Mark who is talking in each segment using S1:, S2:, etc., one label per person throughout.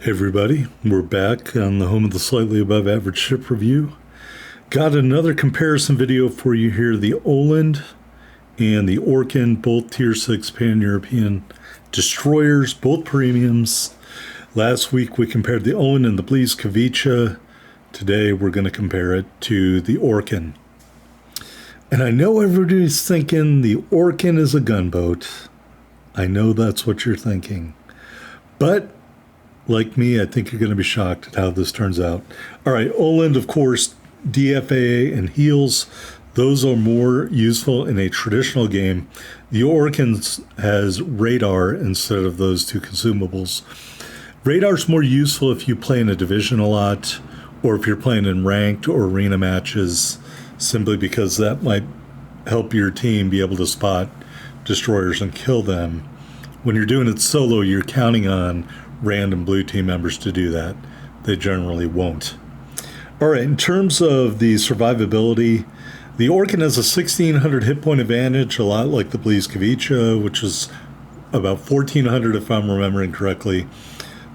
S1: Hey everybody, we're back on the home of the slightly above average ship review. Got another comparison video for you here. The Oland and the Orkan, both Tier 6 Pan-European destroyers, both premiums. Last week we compared the Oland and the Bliskovica. Today we're going to compare it to the Orkan. And I know everybody's thinking the Orkan is a gunboat. I know that's what you're thinking. But like me, I think you're going to be shocked at how this turns out. All right, Oland, of course, DFAA and heals. Those are more useful in a traditional game. The Orkan has radar instead of those two consumables. Radar's more useful if you play in a division a lot, or if you're playing in ranked or arena matches, simply because that might help your team be able to spot destroyers and kill them. When you're doing it solo, you're counting on random blue team members to do that. They generally won't. All right, in terms of the survivability, the Orkan has a 1600 hit point advantage, a lot like the Bliskovica, which is about 1400 if I'm remembering correctly.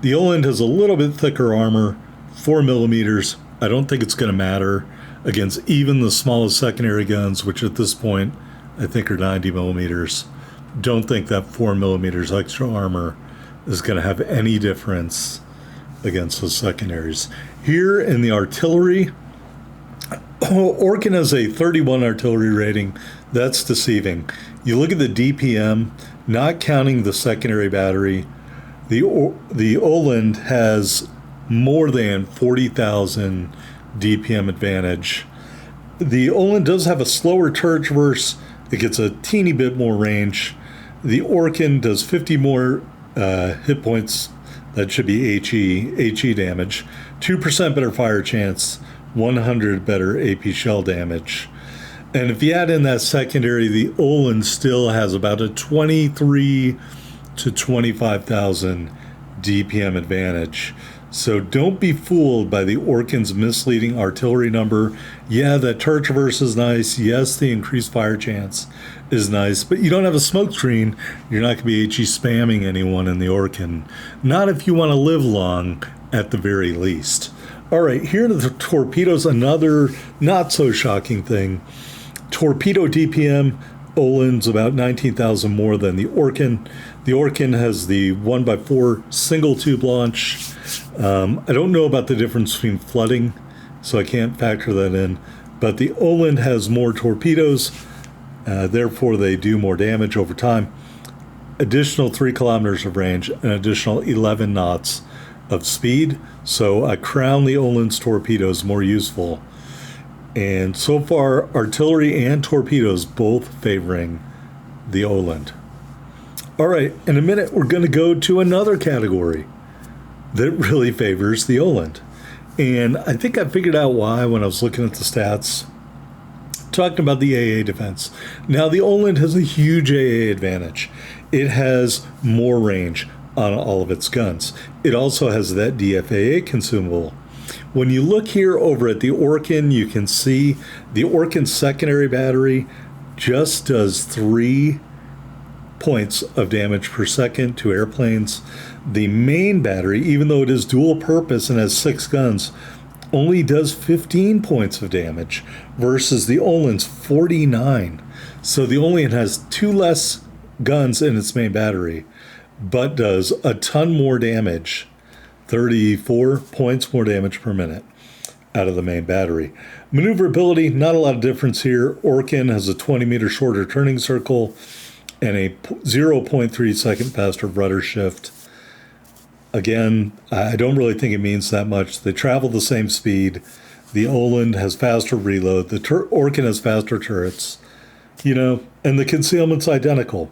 S1: The Oland has a little bit thicker armor, 4 millimeters. I don't think it's going to matter against even the smallest secondary guns, which at this point I think are 90 millimeters. Don't think that 4 millimeters extra armor is going to have any difference against the secondaries. Here in the artillery, Orkan has a 31 artillery rating. That's deceiving. You look at the DPM, not counting the secondary battery, the Oland has more than 40,000 DPM advantage. The Oland does have a slower turret traverse. It gets a teeny bit more range. The Orkan does 50 more hit points. That should be HE damage. 2% better fire chance, 100 better AP shell damage. And if you add in that secondary, the Oland still has about a 23 to 25,000 DPM advantage. So don't be fooled by the Orkan's misleading artillery number. Yeah, that turret traverse is nice. Yes, the increased fire chance is nice, but you don't have a smoke screen. You're not going to be HE spamming anyone in the Orkan. Not if you want to live long, at the very least. All right, here are the torpedoes, another not so shocking thing. Torpedo DPM, Oland's about 19,000 more than the Orkan. The Orkan has the 1x4 single tube launch. I don't know about the difference between flooding, so I can't factor that in. But the Oland has more torpedoes, therefore they do more damage over time. Additional 3 kilometers of range, an additional 11 knots of speed. So I crown the Oland's torpedoes more useful. And so far, artillery and torpedoes both favoring the Oland. All right, in a minute, we're going to go to another category that really favors the Oland. And I think I figured out why when I was looking at the stats. Talking about the Aaa Defense. Now, the Oland has a huge Aaa advantage. It has more range on all of its guns. It also has that DFAA consumable. When you look here over at the Orkan, you can see the Orkan secondary battery just does 3 points of damage per second to airplanes. The main battery, even though it is dual purpose and has 6 guns, only does 15 points of damage versus the Oland's 49. So the Oland has 2 less guns in its main battery, but does a ton more damage, 34 points more damage per minute out of the main battery. Maneuverability, not a lot of difference here. Orkan has a 20 meter shorter turning circle and a 0.3 second faster rudder shift. Again, I don't really think it means that much. They travel the same speed. The Oland has faster reload. The Orkan has faster turrets, and the concealment's identical.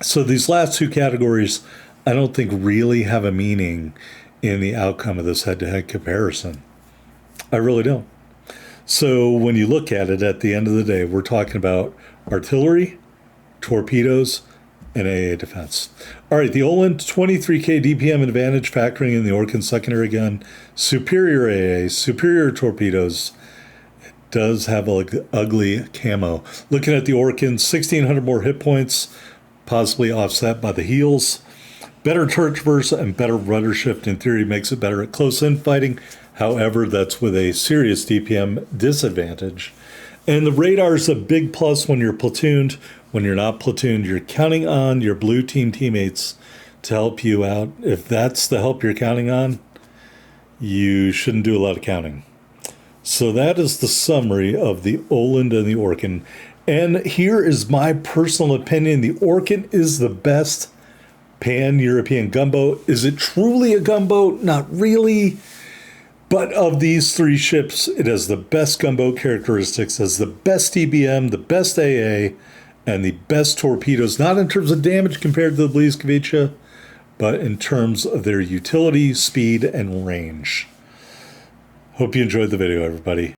S1: So these last 2 categories, I don't think really have a meaning in the outcome of this head-to-head comparison. I really don't. So when you look at it, at the end of the day, we're talking about artillery, torpedoes, and Aaa Defense. All right, the Oland, 23k DPM advantage, factoring in the Orkan secondary gun, superior Aaa, superior torpedoes. It does have an ugly camo. Looking at the Orkan, 1,600 more hit points, possibly offset by the heals. Better turret traverse and better rudder shift in theory makes it better at close-in fighting. However, that's with a serious DPM disadvantage. And the radar is a big plus when you're platooned. When you're not platooned, you're counting on your blue team teammates to help you out. If that's the help you're counting on, you shouldn't do a lot of counting. So that is the summary of the Oland and the Orkan. And here is my personal opinion. The Orkan is the best pan-European gunboat. Is it truly a gunboat? Not really. But of these three ships, it has the best gunboat characteristics, has the best TBM, the best AA, and the best torpedoes, not in terms of damage compared to the Bliskovice, but in terms of their utility, speed, and range. Hope you enjoyed the video, everybody.